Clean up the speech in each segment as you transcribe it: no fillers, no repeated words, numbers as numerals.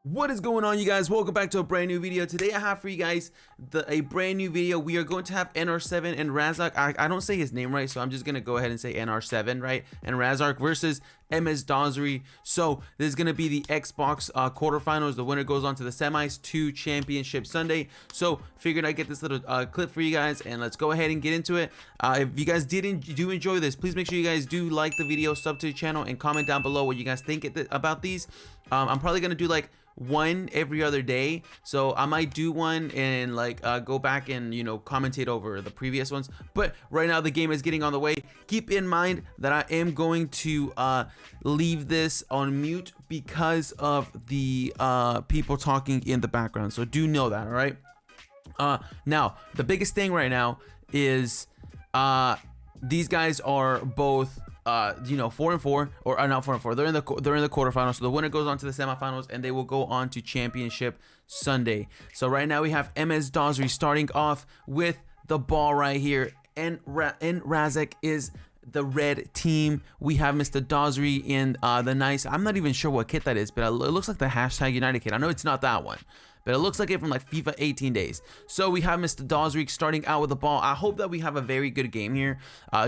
What is going on, you guys? Welcome back to a brand new video. Today I have for you guys a brand new video. We are going to have NR7 and NRASECK. I don't say his name right, so I'm just gonna go ahead and say NR7, right? And NRASECK versus Msdossary. So this is gonna be the Xbox quarterfinals. The winner goes on to the semis to Championship Sunday. So figured I'd get this little clip for you guys, and let's go ahead and get into it. If you guys do enjoy this, please make sure you guys do like the video, sub to the channel, and comment down below what you guys think about these. I'm probably gonna do like one every other day, so I might do one and like go back and commentate over the previous ones. But right now the game is getting on the way. Keep in mind that I am going to leave this on mute because of the people talking in the background, so do know that. All right, now the biggest thing right now is these guys are both 4-4, or not 4-4. They're in the quarterfinals. So the winner goes on to the semifinals, and they will go on to Championship Sunday. So right now we have Msdossary starting off with the ball right here. NRASECK is the red team. We have Msdossary in the nice. I'm not even sure what kit that is, but it looks like the #United kit. I know it's not that one, but it looks like it from like FIFA 18 days. So we have Msdossary starting out with the ball. I hope that we have a very good game here,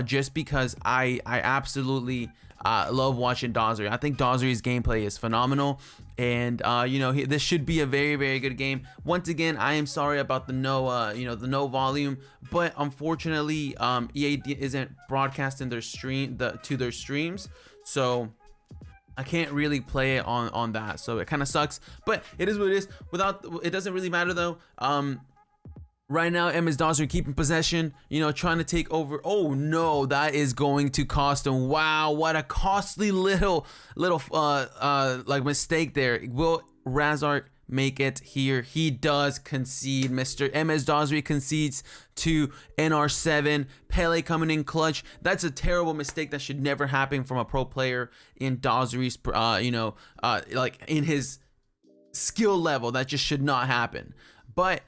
just because I absolutely love watching Dossary. I think Dossary's gameplay is phenomenal, and this should be a very good game. Once again, I am sorry about the no volume, but unfortunately EA isn't broadcasting their to their streams, so I can't really play it on that, so it kind of sucks, but it is what it is. It doesn't really matter though. Right now Msdossary keeping possession, trying to take over. Oh no, that is going to cost him. Wow, what a costly little like mistake there. Will NRASECK make it here? He does concede. Mr. Msdossary concedes to NR7. Pele coming in clutch. That's a terrible mistake that should never happen from a pro player in Dossary's like in his skill level. That just should not happen, but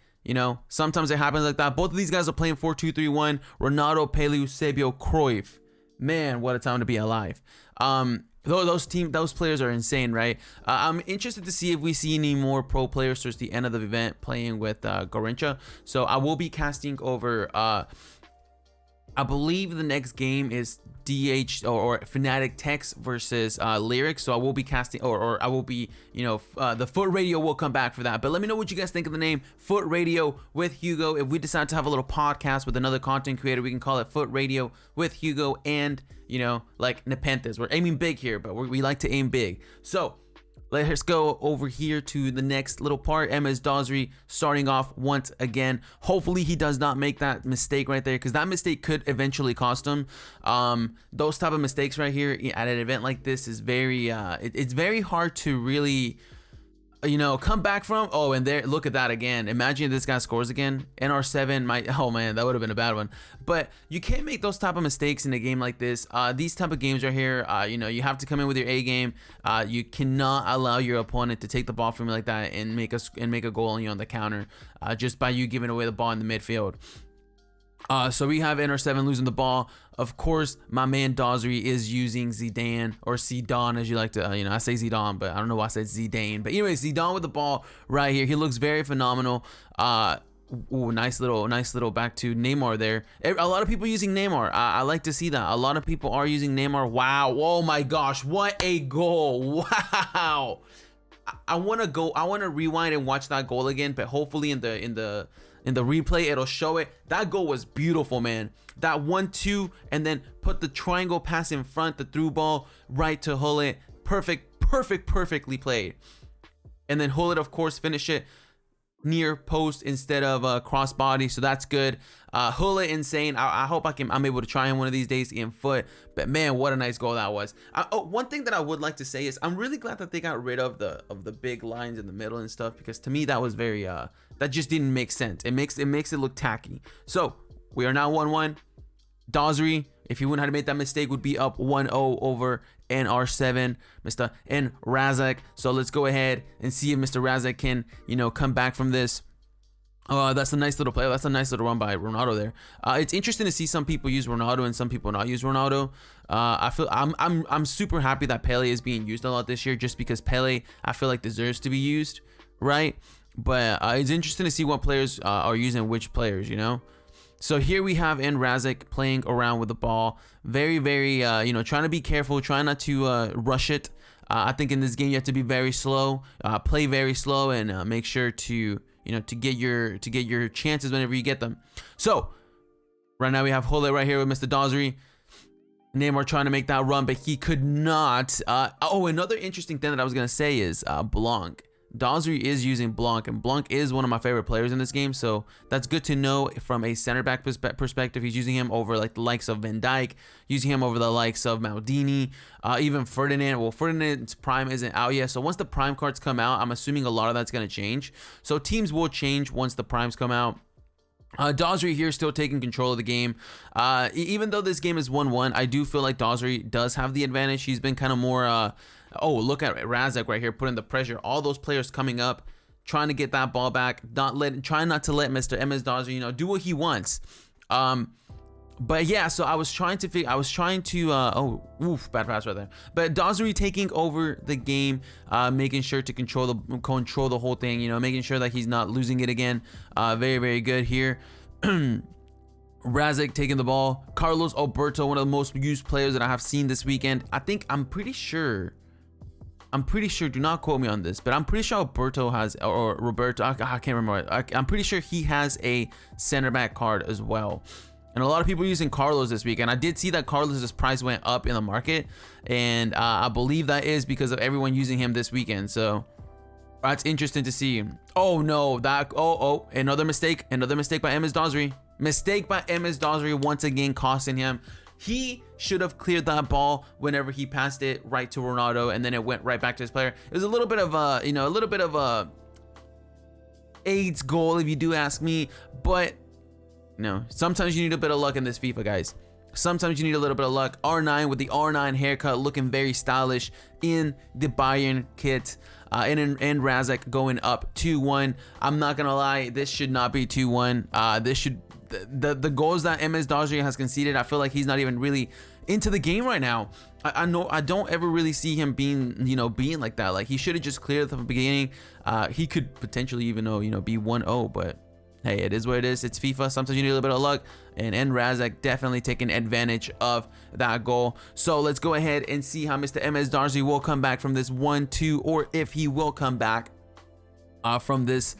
sometimes it happens like that. Both of these guys are playing 4-2-3-1. Ronaldo, Pele, Eusebio, Cruyff. Man, what a time to be alive. Those players are insane, right? I'm interested to see if we see any more pro players towards the end of the event playing with Garrincha. So I will be casting over. I believe the next game is DH or Fnatic Tex versus Lyric. So I will be casting, or I will be, the Foot Radio will come back for that. But let me know what you guys think of the name Foot Radio with Hugo. If we decide to have a little podcast with another content creator, we can call it Foot Radio with Hugo and, like Nepenthes. We're aiming big here, but we like to aim big. So let's go over here to the next little part. Msdossary starting off once again. Hopefully he does not make that mistake right there, because that mistake could eventually cost him. Those type of mistakes right here at an event like this is very it's very hard to really come back from. Oh, and there, look at that again. Imagine if this guy scores again. NR7 might, oh man, that would have been a bad one. But you can't make those type of mistakes in a game like this. These type of games right here, you have to come in with your A game. You cannot allow your opponent to take the ball from you like that and make a goal on you on the counter, just by you giving away the ball in the midfield. So we have NR7 losing the ball. Of course, my man Dossary is using Zidane, or Zidane as you like to, I say Zidane, but I don't know why I said Zidane. But anyway, Zidane with the ball right here. He looks very phenomenal. Ooh, nice little back to Neymar there. A lot of people using Neymar. I like to see that. A lot of people are using Neymar. Wow. Oh my gosh, what a goal. Wow. I want to rewind and watch that goal again, but hopefully in the replay it'll show it. That goal was beautiful, man. That 1-2 and then put the triangle pass in front, the through ball right to Hullet. Perfectly played. And then Hullet, of course, finish it near post instead of crossbody, so that's good. Hullet insane. I hope I'm able to try him one of these days in foot, but man, what a nice goal that was. One thing that I would like to say is I'm really glad that they got rid of the big lines in the middle and stuff, because to me that was very that just didn't make sense. It makes it look tacky. So we are now 1-1. Dossary, if he wouldn't have made that mistake, would be up 1-0 over NR7, Mr. NRASECK. So let's go ahead and see if Mr. NRASECK can, come back from this. That's a nice little play. That's a nice little run by Ronaldo there. It's interesting to see some people use Ronaldo and some people not use Ronaldo. I feel I'm super happy that Pele is being used a lot this year, just because Pele, I feel like, deserves to be used, right? But it's interesting to see what players are using which players, you know. So here we have NRASECK playing around with the ball, very you know, trying to be careful, trying not to rush it. I think in this game you have to be very slow, play very slow, and make sure to, you know, to get your chances whenever you get them. So right now we have Hole right here with Msdossary. Neymar trying to make that run, but he could not. Oh, another interesting thing that I was gonna say is Blanc. Dossary is using Blanc, and Blanc is one of my favorite players in this game, so that's good to know from a center back perspective. He's using him over like the likes of Van Dijk, using him over the likes of Maldini, even Ferdinand. Well, Ferdinand's prime isn't out yet, so once the prime cards come out, I'm assuming a lot of that's going to change. So teams will change once the primes come out. Dossary here still taking control of the game. Even though this game is 1-1, I do feel like Dossary does have the advantage. He's been kind of more oh, look at NRASECK right here putting the pressure. All those players coming up, trying to get that ball back, trying not to let Mr. Msdossary, you know, do what he wants. But yeah, so I was trying to oh, oof, bad pass right there. But Dossary taking over the game, making sure to control the whole thing, you know, making sure that he's not losing it again. Very good here. NRASECK taking the ball. Carlos Alberto, one of the most used players that I have seen this weekend. I'm pretty sure, do not quote me on this, but I'm pretty sure Alberto has, or Roberto, I can't remember. I'm pretty sure he has a center back card as well. And a lot of people using Carlos this week, and I did see that Carlos's price went up in the market, and I believe that is because of everyone using him this weekend. So that's interesting to see. Oh no, another mistake by Msdossary. Mistake by Msdossary once again, costing him. He should have cleared that ball whenever he passed it right to Ronaldo, and then it went right back to his player. It was a little bit of a, you know, a little bit of a AIDS goal, if you do ask me, but no, sometimes you need a bit of luck in this FIFA, guys. Sometimes you need a little bit of luck. R9 with the R9 haircut, looking very stylish in the Bayern kit. And NRASECK going up 2-1. I'm not gonna lie, this should not be 2-1. This should, the goals that Msdossary has conceded, I feel like he's not even really into the game right now. I know I don't ever really see him being, you know, being like that. Like, he should have just cleared at the beginning. He could potentially even, you know, be 1-0, but hey, it is what it is. It's FIFA. Sometimes you need a little bit of luck, and NRASECK definitely taking advantage of that goal. So let's go ahead and see how Mr. Msdossary will come back from this 1-2, or if he will come back from this,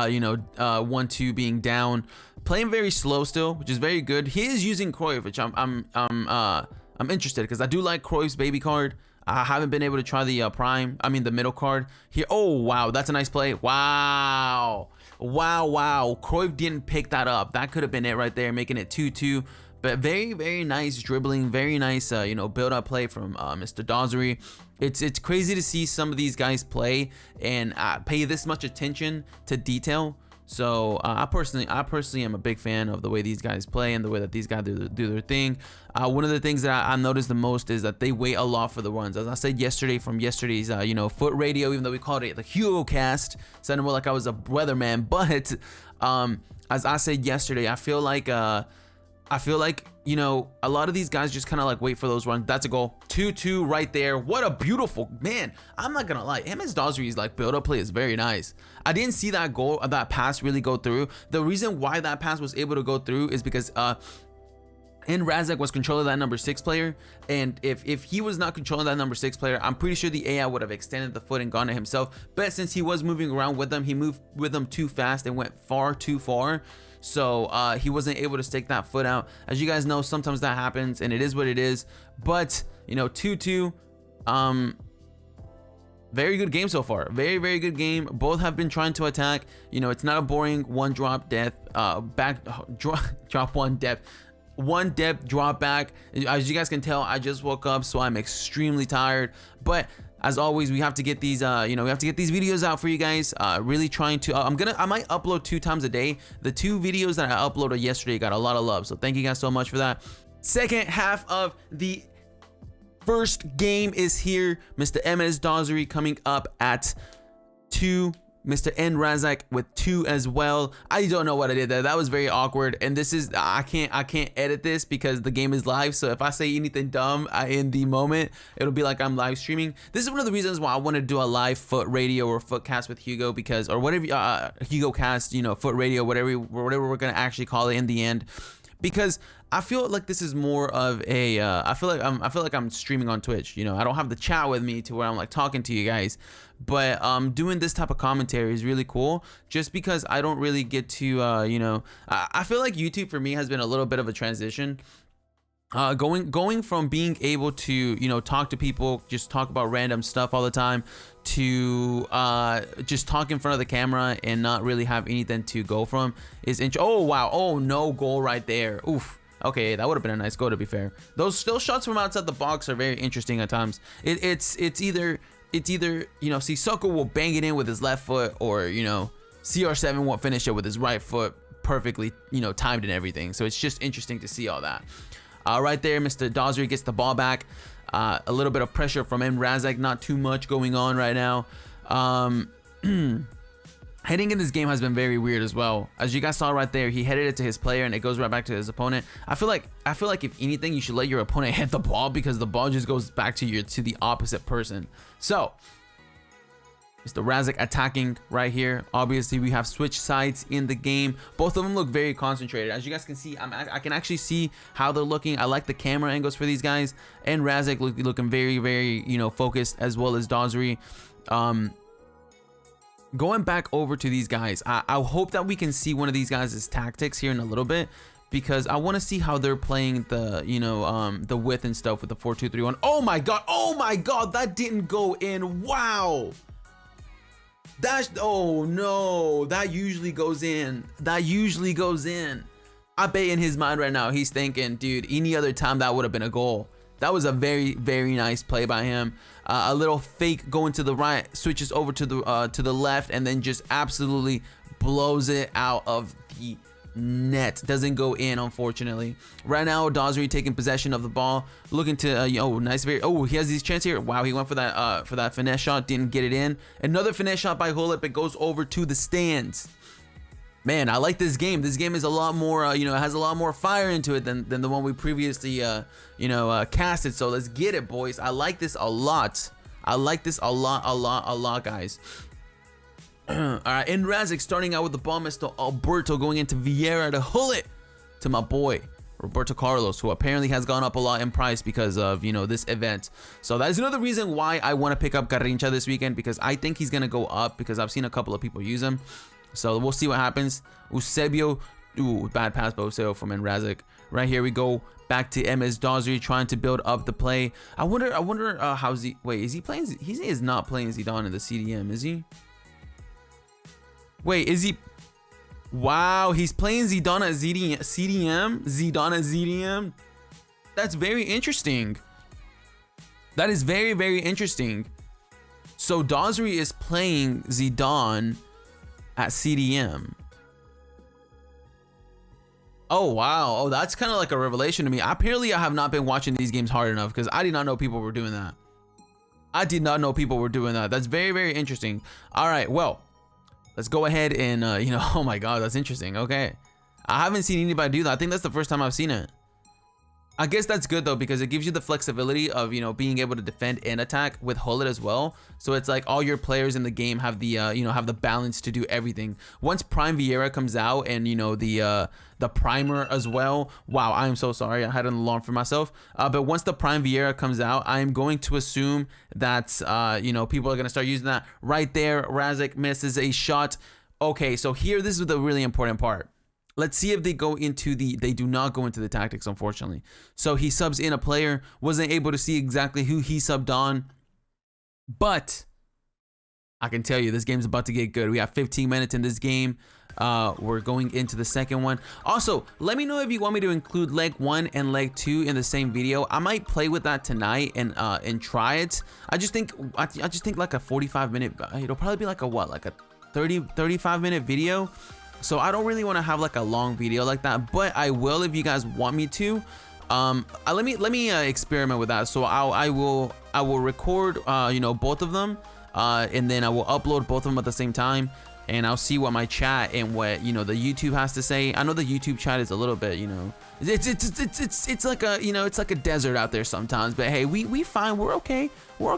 you know, 1-2 being down. Playing very slow still, which is very good. He is using Cruyff, which I'm interested, because I do like Cruyff's baby card. I haven't been able to try the the middle card here. Oh wow, that's a nice play. Wow. Cruyff didn't pick that up. That could have been it right there, making it 2-2. But very nice dribbling, very nice you know, build up play from Mr. Dossary. It's crazy to see some of these guys play and pay this much attention to detail. So I personally am a big fan of the way these guys play and the way that these guys do their thing. One of the things that I noticed the most is that they wait a lot for the runs. As I said yesterday from yesterday's you know, foot radio, even though we called it the Thehugoshow, sounded more like I was a weatherman. But as I said yesterday, I feel like you know, a lot of these guys just kind of like wait for those runs. That's a goal. 2-2 right there. What a beautiful, man. I'm not gonna lie, Msdossary's like build up play is very nice. I didn't see that goal, that pass really go through. The reason why that pass was able to go through is because NRASECK was controlling that number 6 player, and if he was not controlling that number 6 player, I'm pretty sure the AI would have extended the foot and gone to himself. But since he was moving around with them, he moved with them too fast and went far too far. So he wasn't able to stake that foot out. As you guys know, sometimes that happens, and it is what it is. But you know, 2-2, very good game so far. Very good game. Both have been trying to attack. You know, it's not a boring one drop depth, drop one depth. One depth drop back. As you guys can tell, I just woke up, so I'm extremely tired. But as always, we have to get these you know, we have to get these videos out for you guys. Really trying to I might upload 2 times a day. The 2 videos that I uploaded yesterday got a lot of love, so thank you guys so much for that. Second half of the first game is here. Mr. Msdossary coming up at 2 Mr. NRASECK with 2 as well. I don't know what I did there. That was very awkward. And this is, I can't edit this because the game is live. So if I say anything dumb in the moment, it'll be like I'm live streaming. This is one of the reasons why I want to do a live foot radio or footcast with Hugo, because, or whatever, Hugo cast, you know, foot radio, whatever we're going to actually call it in the end. Because I feel like this is more of a, I feel like I'm streaming on Twitch. You know, I don't have the chat with me to where I'm like talking to you guys, but doing this type of commentary is really cool. Just because I don't really get to, you know, I feel like YouTube for me has been a little bit of a transition. Going from being able to, you know, talk to people, just talk about random stuff all the time, to just talk in front of the camera and not really have anything to go from is oh wow, oh no goal right there. Oof. Okay, that would have been a nice goal, to be fair. Those still shots from outside the box are very interesting at times. It's either you know, Sissoko will bang it in with his left foot, or you know, CR7 won't finish it with his right foot perfectly, you know, timed and everything. So it's just interesting to see all that. Right there, Msdossary gets the ball back. A little bit of pressure from NRASECK, not too much going on right now. Heading in this game has been very weird as well. As you guys saw right there, he headed it to his player and it goes right back to his opponent. I feel like if anything, you should let your opponent hit the ball, because the ball just goes back to the opposite person. So NRASECK attacking right here. Obviously, we have switch sides in the game. Both of them look very concentrated. As you guys can see, I can actually see how they're looking. I like the camera angles for these guys. And NRASECK looking very, very, you know, focused, as well as Msdossary. Going back over to these guys, I hope that we can see one of these guys' tactics here in a little bit, because I want to see how they're playing the, you know, the width and stuff with the 4-2-3-1. Oh my god, that didn't go in. Wow. Oh no, that usually goes in. That usually goes in. I bet in his mind right now, he's thinking, dude, any other time that would have been a goal. That was a very, very nice play by him. A little fake going to the right, switches over to the left, and then just absolutely blows it out of the net. Doesn't go in, unfortunately. Right now, Msdossary taking possession of the ball, looking to oh, nice, very, oh, he has his chance here. Wow, he went for that finesse shot, didn't get it in. Another finesse shot by Hulip. It goes over to the stands. Man, I like this game. This game is a lot more, you know, it has a lot more fire into it than the one we previously, you know, casted. So let's get it, boys. I like this a lot. I like this a lot, guys. All right, NRASECK starting out with the ball. Mr. Alberto going into Vieira to hull it to my boy Roberto Carlos, who apparently has gone up a lot in price because of, you know, this event. So that is another reason why I want to pick up Garrincha this weekend, because I think he's gonna go up, because I've seen a couple of people use him. So we'll see what happens. Eusebio, ooh, bad pass by Eusebio from NRASECK. Right here we go back to Msdossary trying to build up the play. I wonder how's he? Wait, is he playing? He is not playing Zidane in the CDM, is he? Wait, is he? Wow, he's playing Zidane at CDM. Zidane at CDM. That's very interesting. That is very, very interesting. So Msdossary is playing Zidane at CDM. Oh wow, oh, that's kind of like a revelation to me. Apparently I have not been watching these games hard enough, because I did not know people were doing that. I did not know people were doing that. That's very, very interesting. All right, well, let's go ahead and you know, oh my god, that's interesting. Okay, I haven't seen anybody do that. I think that's the first time I've seen it. I guess that's good though, because it gives you the flexibility of, you know, being able to defend and attack with Hullet as well. So it's like all your players in the game have the you know, have the balance to do everything. Once Prime Vieira comes out, and you know, the primer as well. Wow, I am so sorry, I had an alarm for myself. But once the Prime Vieira comes out, I am going to assume that you know, people are gonna start using that. Right there, NRASECK misses a shot. Okay, so here, this is the really important part. Let's see if they go into they do not go into the tactics, unfortunately. So he subs in a player, wasn't able to see exactly who he subbed on. But I can tell you, this game's about to get good. We have 15 minutes in this game. We're going into the second one. Also, let me know if you want me to include leg 1 and leg 2 in the same video. I might play with that tonight and try it. I just think like a 45-minute, it'll probably be like a what, like a 35-minute video. So I don't really want to have like a long video like that, but I will if you guys want me to. Let me experiment with that. So I will record you know, both of them, and then I will upload both of them at the same time, and I'll see what my chat and what, you know, the YouTube has to say. I know the YouTube chat is a little bit, you know, it's like a, you know, it's like a desert out there sometimes, but hey, we fine, we're okay, we're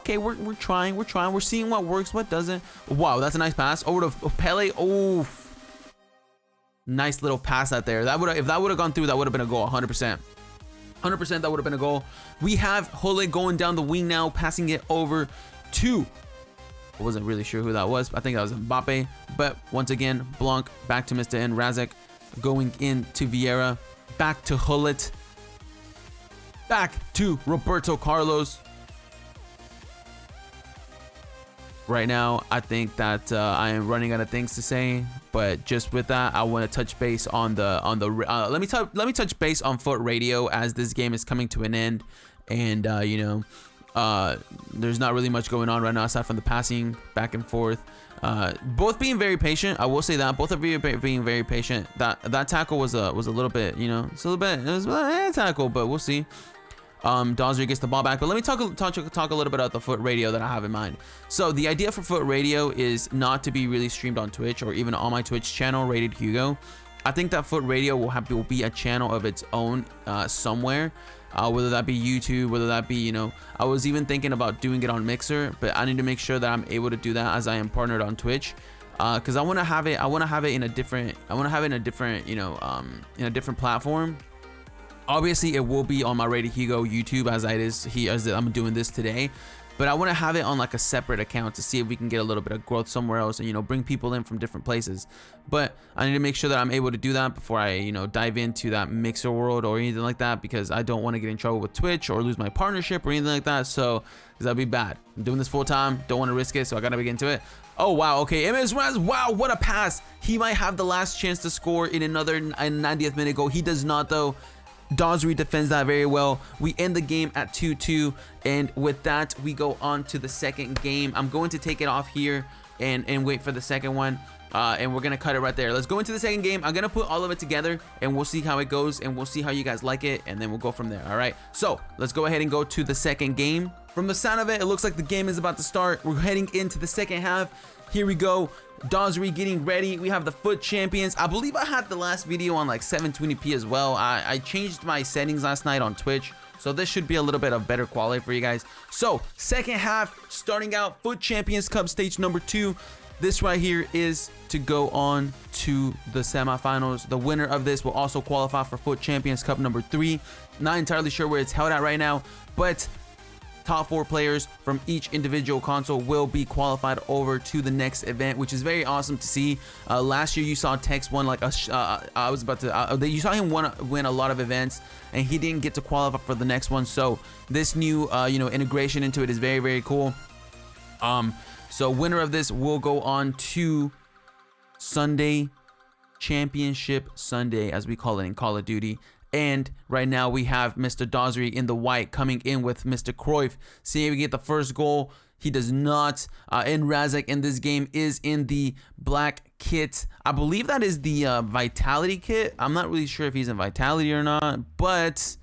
trying, we're seeing what works, what doesn't. Wow, that's a nice pass over to Pele. Oh, nice little pass out there. That would, if that would have gone through, that would have been a goal. 100%. 100%, that would have been a goal. We have Hull going down the wing now, passing it over to, I wasn't really sure who that was. I think that was Mbappe. But once again, Blanc back to Mr. NRASECK, going into Vieira, back to Hullet, back to Roberto Carlos. Right now, I think that I am running out of things to say, but just with that, I want to touch base on the let me touch base on Foot Radio, as this game is coming to an end, and you know, there's not really much going on right now aside from the passing back and forth. Both being very patient, I will say that both of you being very patient. That tackle was a little bit, you know, it's a little bit, it was a tackle, but we'll see. Msdossary gets the ball back, but let me talk a little bit about the Foot Radio that I have in mind. So the idea for Foot Radio is not to be really streamed on Twitch or even on my Twitch channel, Rated Hugo. I think that Foot Radio will be a channel of its own somewhere, whether that be YouTube, whether that be, you know, I was even thinking about doing it on Mixer, but I need to make sure that I'm able to do that as I am partnered on Twitch, because I want to have it in a different, you know, in a different platform. Obviously, it will be on my Rated Hugo YouTube as I'm doing this today, but I want to have it on like a separate account to see if we can get a little bit of growth somewhere else and, you know, bring people in from different places. But I need to make sure that I'm able to do that before I, you know, dive into that Mixer world or anything like that, because I don't want to get in trouble with Twitch or lose my partnership or anything like that. So, because that'd be bad. I'm doing this full time, don't want to risk it, so I gotta get into it. Oh wow, okay, MS, wow, what a pass. He might have the last chance to score in another 90th minute goal. He does not though. Msdossary defends that very well. We end the game at 2-2, and with that we go on to the second game. I'm going to take it off here and wait for the second one, and we're gonna cut it right there. Let's go into the second game. I'm gonna put all of it together and we'll see how it goes, and we'll see how you guys like it, and then we'll go from there. All right, so let's go ahead and go to the second game. From the sound of it, it looks like the game is about to start. We're heading into the second half. Here we go. Msdossary getting ready. We have the Foot Champions. I believe I had the last video on like 720p as well. I changed my settings last night on Twitch, so this should be a little bit of better quality for you guys. So second half starting out, Foot Champions Cup stage number 2. This right here is to go on to the semifinals. The winner of this will also qualify for Foot Champions Cup number 3. Not entirely sure where it's held at right now, but top 4 players from each individual console will be qualified over to the next event, which is very awesome to see. Last year you saw Tex won like a you saw him win a lot of events, and he didn't get to qualify for the next one. So this new you know, integration into it is very, very cool. So winner of this will go on to Sunday, Championship Sunday, as we call it in Call of Duty. And right now we have Mr. Msdossary in the white coming in with Mr. Cruyff. See if we get the first goal. He does not. NRASECK in this game is in the black kit. I believe that is the Vitality kit. I'm not really sure if he's in Vitality or not, but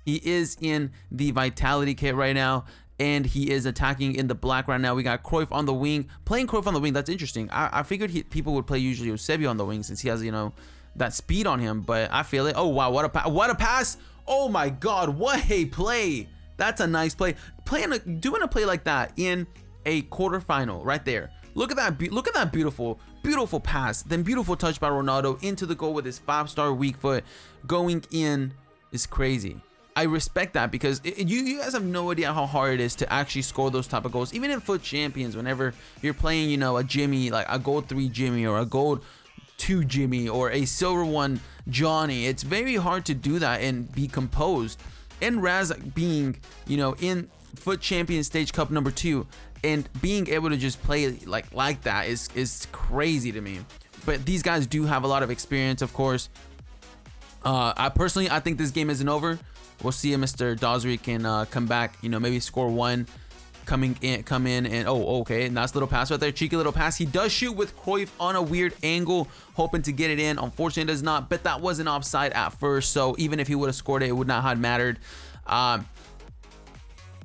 he is in the Vitality kit right now, and he is attacking in the black right now. We got Cruyff on the wing. Playing Cruyff on the wing, that's interesting. I figured people would play usually Eusebio on the wing since he has, you know, that speed on him, but I feel it. Oh wow, what a pass. Oh my god, what a play. That's a nice play. Doing a play like that in a quarterfinal right there. Look at that beautiful pass, then beautiful touch by Ronaldo into the goal with his 5-star weak foot going in is crazy. I respect that, because you guys have no idea how hard it is to actually score those type of goals, even in Foot Champions. Whenever you're playing, you know, a Jimmy, like a gold 3 Jimmy or a gold 2 Jimmy or a silver 1 Johnny, it's very hard to do that and be composed. NRASECK being, you know, in Foot Champions Stage Cup number 2 and being able to just play like that is crazy to me. But these guys do have a lot of experience, of course. I think this game isn't over. We'll see if Mr. Msdossary can come back, you know, maybe score 1. Come in, and oh, okay, nice little pass right there, cheeky little pass. He does shoot with Cruyff on a weird angle, hoping to get it in. Unfortunately, it does not, but that wasn't offside at first, so even if he would have scored it, it would not have mattered.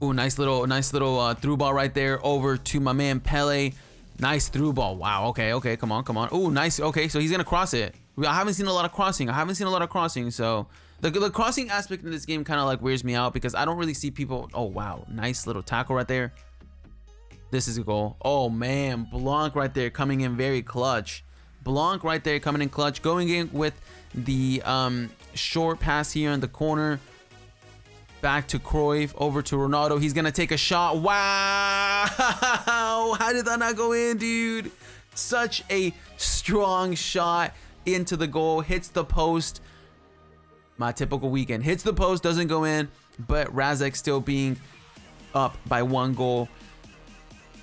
Ooh, nice little through ball right there over to my man Pele. Nice through ball. Wow. Okay. Come on. Ooh, nice. Okay, so he's gonna cross it. I haven't seen a lot of crossing. So the crossing aspect in this game kind of like wears me out because I don't really see people. Oh wow, nice little tackle right there. This is a goal. Oh man, Blanc right there coming in very clutch. Blanc right there coming in clutch, going in with the short pass here in the corner. Back to Cruyff, over to Ronaldo. He's gonna take a shot. Wow! How did that not go in, dude? Such a strong shot into the goal. Hits the post. My typical weekend. Hits the post, doesn't go in, but NRASECK still being up by 1 goal.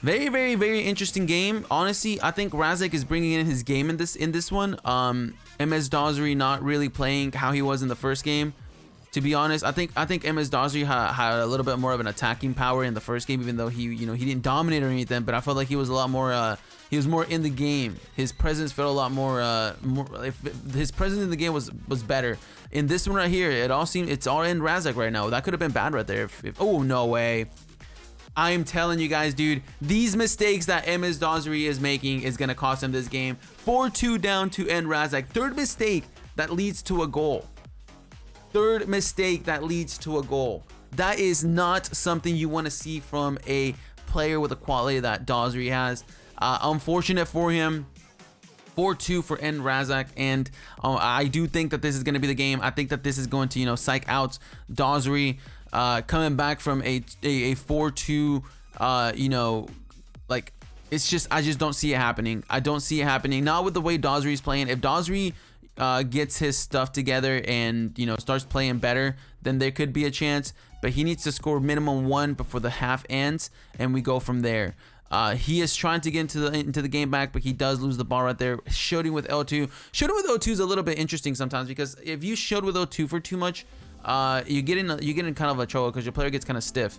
Very interesting game. Honestly, I think NRASECK is bringing in his game in this one. Msdossary not really playing how he was in the first game. To be honest, I think Msdossary had a little bit more of an attacking power in the first game, even though he didn't dominate or anything. But I felt like he was a lot more. He was more in the game. His presence felt a lot more. His presence in the game was better. In this one right here, it's all in NRASECK right now. That could have been bad right there. Oh no way! I'm telling you guys, dude, these mistakes that Msdossary is making is gonna cost him this game. 4-2 down to NRASECK. Third mistake that leads to a goal. Third mistake that leads to a goal. That is not something you want to see from a player with the quality that Dossary has. Unfortunate for him. 4-2 for NRASECK, and I do think that this is going to be the game. I think that this is going to, psych out Dossary, coming back from a 4-2, like, it's just, I just don't see it happening. I don't see it happening. Not with the way Dossary's playing. If Dossary gets his stuff together and starts playing better, then there could be a chance, but he needs to score minimum 1 before the half ends, and we go from there. He is trying to get into the game back, but he does lose the ball right there. Shooting with L2 is a little bit interesting sometimes, because if you shoot with L2 for too much, you get in kind of a trouble because your player gets kind of stiff.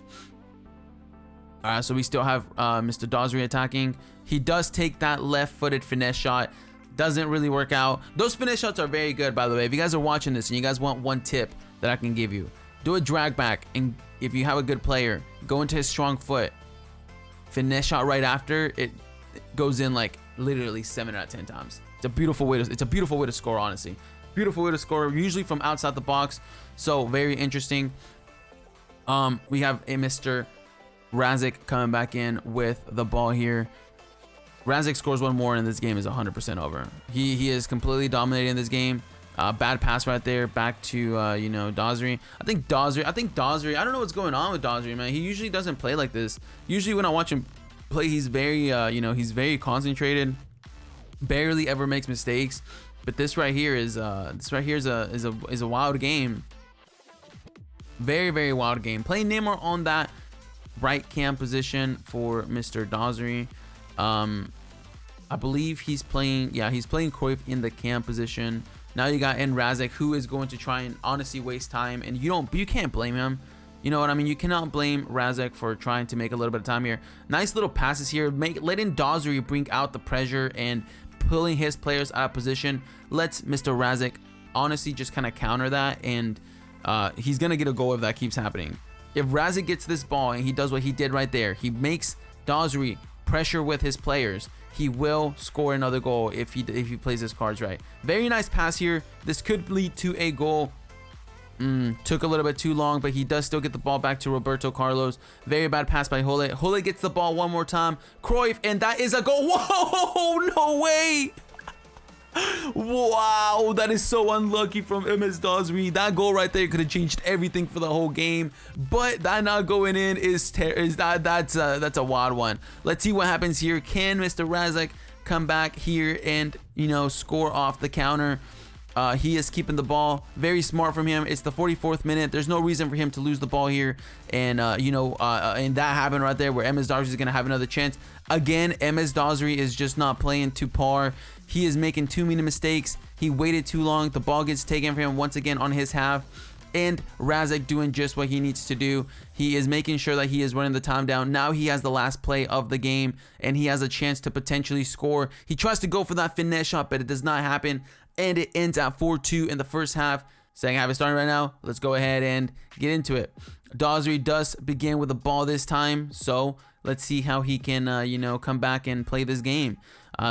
So we still have Mr. Dossary attacking. He does take that left-footed finesse shot. Doesn't really work out. Those finesse shots are very good, by the way. If you guys are watching this and you guys want one tip that I can give you, do a drag back, and if you have a good player, go into his strong foot. Finesse shot right after, it goes in like literally 7 out of 10 times. It's a beautiful way to score, honestly. Beautiful way to score, usually from outside the box. So very interesting. We have a Mr. NRASECK coming back in with the ball here. NRASECK scores 1 more and this game is 100% over. He is completely dominating this game. Bad pass right there back to Dossary. I think Dossary, I don't know what's going on with Dossary, man. He usually doesn't play like this. Usually when I watch him play, he's very he's very concentrated. Barely ever makes mistakes. But this right here is a wild game. Very wild game. Playing Neymar on that right cam position for Mr. Dossary. I believe he's playing Cruyff in the cam position. Now you got NRASECK, who is going to try and honestly waste time, and you can't blame him. You know what I mean? You cannot blame NRASECK for trying to make a little bit of time here. Nice little passes here, letting Dossary bring out the pressure and pulling his players out of position. Lets Mr. NRASECK honestly just kind of counter that, and he's gonna get a goal if that keeps happening. If NRASECK gets this ball and he does what he did right there, he makes Dossary pressure with his players, he will score another goal if he plays his cards right. Very nice pass here. This could lead to a goal. Took a little bit too long, but he does still get the ball back to Roberto Carlos. Very bad pass by Hole. Hole gets the ball one more time. Cruyff, and that is a goal. Whoa, no way. Wow, that is so unlucky from Msdossary. That goal right there could have changed everything for the whole game, but that not going in that's a wild one. Let's see what happens here. Can Mr. NRASECK come back here and score off the counter? He is keeping the ball. Very smart from him. It's the 44th minute. There's no reason for him to lose the ball here, and and that happened right there where Msdossary is gonna have another chance. Again, Msdossary is just not playing to par. He is making too many mistakes. He waited too long. The ball gets taken from him once again on his half, and NRASECK doing just what he needs to do. He is making sure that he is running the time down. Now he has the last play of the game, and he has a chance to potentially score. He tries to go for that finesse shot, but it does not happen, and it ends at 4-2 in the first half. Second half is starting right now. Let's go ahead and get into it. Msdossary does begin with the ball this time, so let's see how he can, you know, come back and play this game.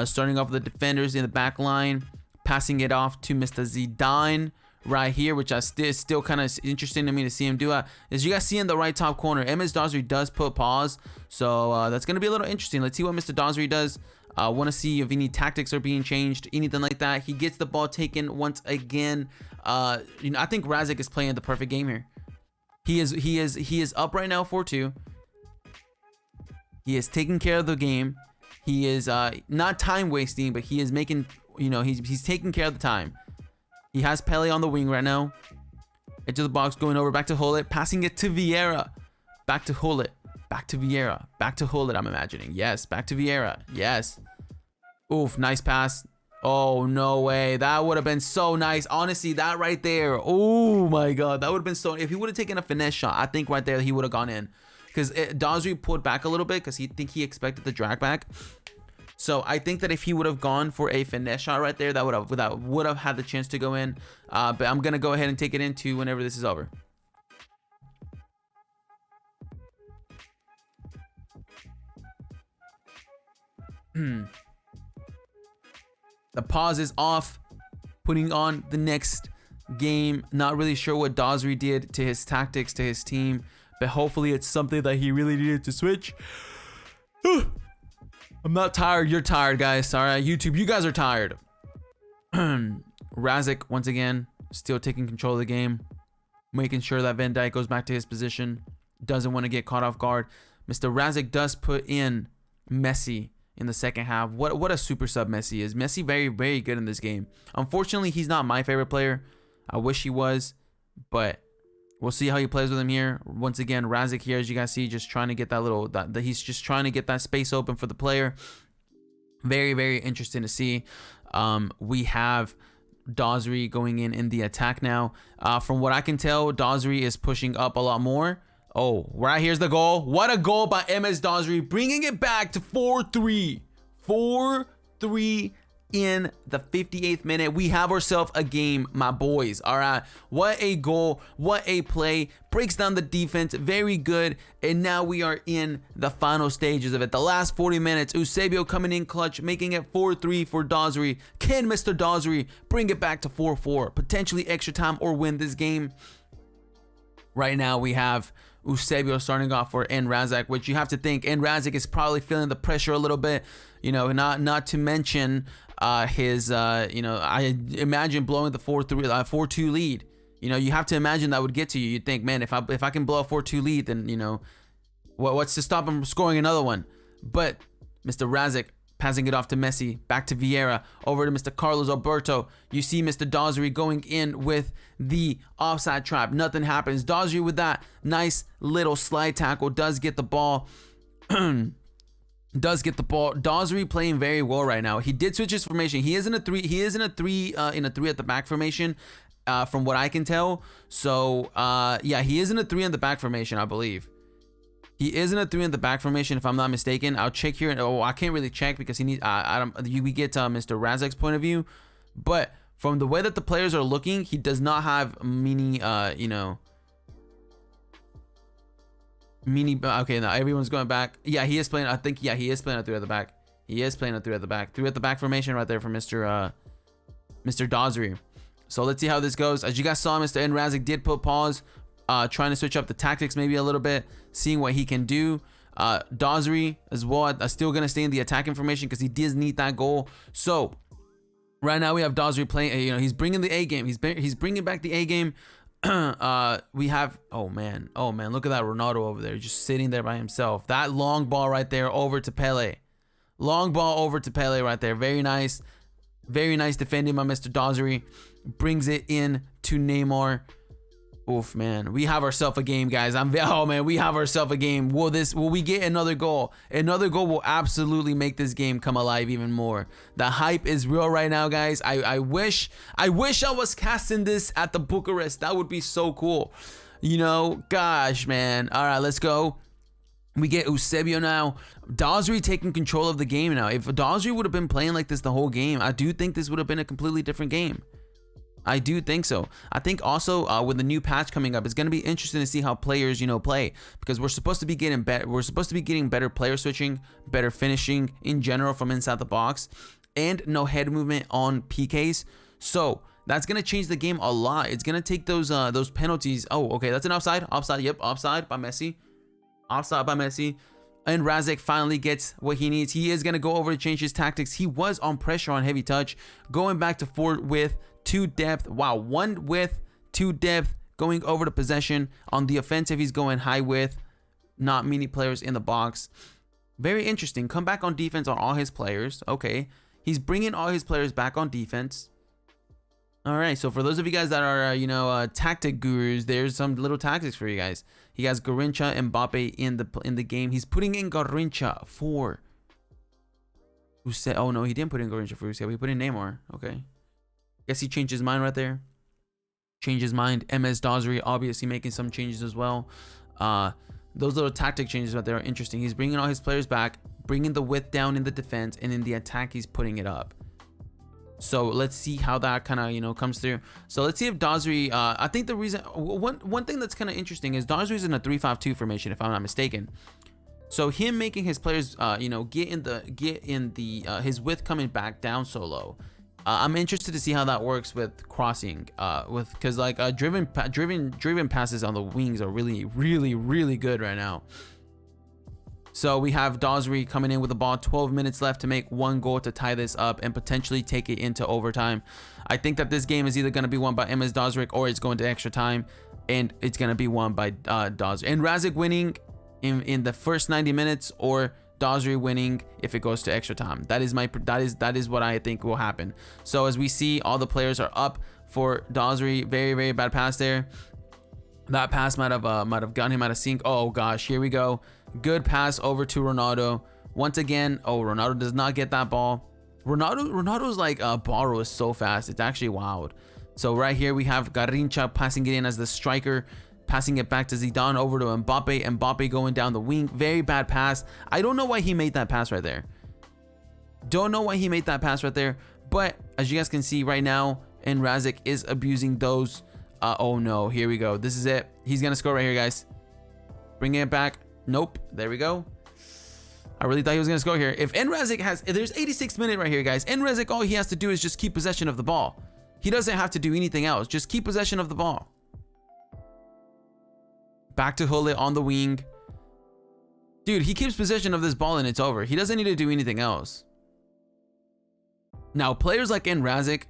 Starting off with the defenders in the back line, passing it off to Mr. Zidane right here, which is still kind of interesting to me to see him do. As you guys see in the right top corner, Msdossary does put pause, so that's going to be a little interesting. Let's see what Msdossary does. I want to see if any tactics are being changed, anything like that. He gets the ball taken once again. You know, I think NRASECK is playing the perfect game here. He is up right now 4-2. He is taking care of the game. He is not time wasting, but he is making, you know, he's taking care of the time. He has Pele on the wing right now. Edge of the box, going over, back to Hullet, passing it to Vieira. Back to Hullet, back to Vieira, back to Hullet, I'm imagining. Yes, back to Vieira. Yes. Oof, nice pass. Oh, no way. That would have been so nice. Honestly, that right there. Oh, my God. That would have been so... If he would have taken a finesse shot, I think right there he would have gone in. Because Msdossary pulled back a little bit because he expected the drag back. So I think that if he would have gone for a finesse shot right there, that would have had the chance to go in. But I'm going to go ahead and take it into whenever this is over. The pause is off, putting on the next game. Not really sure what Msdossary did to his tactics, to his team, but hopefully it's something that he really needed to switch. I'm not tired. You're tired, guys. All right, YouTube, you guys are tired. NRASECK, once again, still taking control of the game, making sure that Van Dijk goes back to his position. Doesn't want to get caught off guard. Mr. NRASECK does put in Messi in the second half. What a super sub Messi is. Messi very, very good in this game. Unfortunately, he's not my favorite player. I wish he was, but we'll see how he plays with him here. Once again, NRASECK here, as you guys see, just trying to get that little, he's just trying to get that space open for the player. Very, very interesting to see. We have Msdossary going in the attack now. From what I can tell, Msdossary is pushing up a lot more. Oh, right here's the goal. What a goal by Msdossary, bringing it back to 4-3. 4-3 in the 58th minute. We have ourselves a game, my boys. All right, what a goal, what a play. Breaks down the defense, very good. And now we are in the final stages of it. The last 40 minutes, Eusebio coming in clutch, making it 4-3 for Msdossary. Can Mr. Msdossary bring it back to 4-4, potentially extra time, or win this game? Right now we have Eusebio starting off for NRASECK, which you have to think NRASECK is probably feeling the pressure a little bit, you know, not to mention his you know, I imagine blowing the 4-2 lead. You know, you have to imagine that would get to you. You'd think, man, if I can blow a 4-2 lead, then, you know, what's to stop him from scoring another one? But Mr. NRASECK passing it off to Messi, back to Vieira, over to Mr. Carlos Alberto. You see Mr. Msdossary going in with the offside trap. Nothing happens. Msdossary with that nice little slide tackle does get the ball. Msdossary playing very well right now. He did switch his formation. He is in a three. He is in a three at the back formation, from what I can tell. So yeah, he is in a 3 in the back formation, I believe. He is in a 3 in the back formation, if I'm not mistaken. I'll check here. Oh, I can't really check because he needs. We get to Mr. NRASECK's point of view, but from the way that the players are looking, he does not have many. You know. Okay, now everyone's going back. Yeah, he is playing. I think. Yeah, he is playing a 3 at the back. He is playing a 3 at the back. 3 at the back formation right there for Mr. Msdossary. So let's see how this goes. As you guys saw, Mr. NRASECK did put pause. Trying to switch up the tactics maybe a little bit, seeing what he can do. Msdossary as well, still gonna stay in the attack information because he does need that goal. So right now we have Msdossary playing. You know, he's bringing the A game. He's bringing back the A game. We have. Oh man, look at that Ronaldo over there, just sitting there by himself. That long ball right there over to Pele. Long ball over to Pele right there. Very nice defending by Mr. Msdossary. Brings it in to Neymar. Oof, man, we have ourselves a game, guys. Oh man, we have ourselves a game. Will we get another goal? Another goal will absolutely make this game come alive even more. The hype is real right now, guys. I wish I was casting this at the Bucharest. That would be so cool. You know, gosh, man. All right, let's go. We get Eusebio now. Msdossary taking control of the game now. If Msdossary would have been playing like this the whole game, I do think this would have been a completely different game. I do think so. I think also with the new patch coming up, it's going to be interesting to see how players, you know, play, because we're supposed to be getting better. We're supposed to be getting better player switching, better finishing in general from inside the box, and no head movement on PKs. So that's going to change the game a lot. It's going to take those penalties. Oh, okay, that's an offside. Offside. Yep, offside by Messi. Offside by Messi. And NRASECK finally gets what he needs. He is going to go over to change his tactics. He was on pressure on heavy touch, going back to 4 width, 2 depth. Wow, 1 width, 2 depth, going over to possession. On the offensive, he's going high width, not many players in the box. Very interesting. Come back on defense on all his players. Okay, he's bringing all his players back on defense. All right, so for those of you guys that are, you know, tactic gurus, there's some little tactics for you guys. He has Garrincha and Mbappe in the game. He's putting in Garrincha for who said? Oh no, he didn't put in Garrincha for who said. He put in Neymar. Okay, guess he changed his mind right there. Changed his mind. Msdossary obviously making some changes as well. Those little tactic changes right there are interesting. He's bringing all his players back, bringing the width down in the defense, and in the attack he's putting it up. So let's see how that kind of, you know, comes through. So let's see if Msdossary, I think the reason, one thing that's kind of interesting is Msdossary's in a 3-5-2 formation, if I'm not mistaken. So him making his players, you know, get in the his width coming back down so low. I'm interested to see how that works with crossing, because like driven passes on the wings are really good right now. So we have Msdossary coming in with the ball, 12 minutes left to make 1 goal to tie this up and potentially take it into overtime. I think that this game is either going to be won by Msdossary or it's going to extra time, and it's going to be won by Msdossary. And NRASECK winning in the first 90 minutes, or Msdossary winning if it goes to extra time. That is what I think will happen. So as we see, all the players are up for Msdossary. Very bad pass there. That pass might have gotten him out of sync. Oh gosh, here we go. Good pass over to Ronaldo. Once again, oh, Ronaldo does not get that ball. Ronaldo's like ball roll is so fast. It's actually wild. So right here we have Garrincha passing it in as the striker, passing it back to Zidane over to Mbappe. Mbappe going down the wing. Very bad pass. I don't know why he made that pass right there. Don't know why he made that pass right there. But as you guys can see right now, NRASECK is abusing those. Oh no, here we go. This is it. He's gonna score right here, guys. Bringing it back. Nope. There we go. I really thought he was gonna score here. If NRASECK has, if there's 86th minute right here, guys. NRASECK, all he has to do is just keep possession of the ball. He doesn't have to do anything else. Just keep possession of the ball. Back to Hullet on the wing. Dude, he keeps possession of this ball and it's over. He doesn't need to do anything else. Now, players like NRASECK,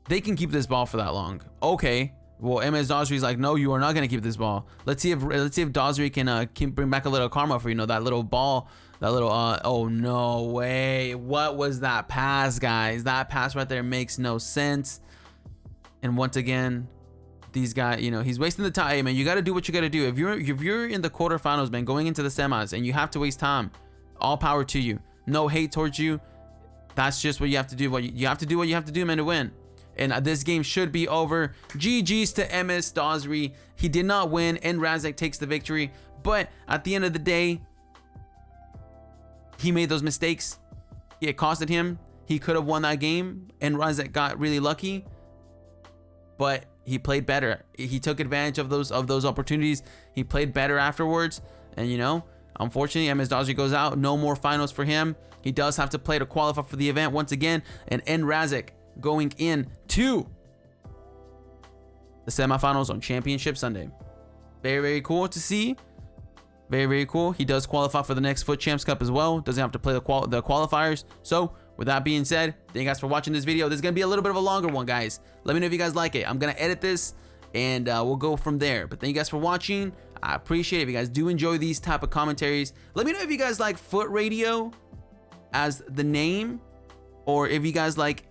they can keep this ball for that long. Okay. Well, Msdossary's like, no, you are not gonna keep this ball. Let's see if Msdossary can bring back a little karma for, you know, that little ball, that little oh no way. What was that pass, guys? That pass right there makes no sense. And once again, these guys, you know, he's wasting the time. Hey, man, you got to do what you got to do. If you're in the quarterfinals, man, going into the semis, and you have to waste time, all power to you. No hate towards you. That's just what you have to do. You have to do what you have to do, man, to win. And this game should be over. GG's to Msdossary. He did not win, and NRASECK takes the victory. But at the end of the day, he made those mistakes. It costed him. He could have won that game, and NRASECK got really lucky. But he played better. He took advantage of those opportunities. He played better afterwards. And you know, unfortunately, Msdossary goes out. No more finals for him. He does have to play to qualify for the event once again. And NRASECK going in to the semifinals on Championship Sunday. Very cool to see. Very cool. He does qualify for the next Foot Champs Cup as well. Doesn't have to play the qualifiers. So with that being said, thank you guys for watching this video. This is gonna be a little bit of a longer one, guys. Let me know if you guys like it. I'm gonna edit this and we'll go from there. But thank you guys for watching. I appreciate it. If you guys do enjoy these type of commentaries, let me know if you guys like Foot Radio as the name, or if you guys like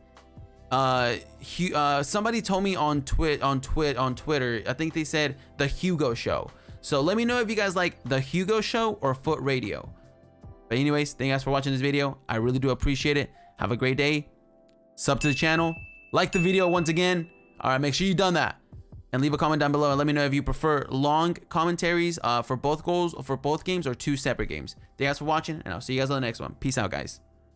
somebody told me on Twitter, I think they said Thehugoshow. So let me know if you guys like Thehugoshow or Foot Radio. But anyways, thank you guys for watching this video. I really do appreciate it. Have a great day. Sub to the channel. Like the video once again. All right, make sure you've done that. And leave a comment down below and let me know if you prefer long commentaries for both goals or for both games, or 2 separate games. Thank you guys for watching, and I'll see you guys on the next one. Peace out, guys.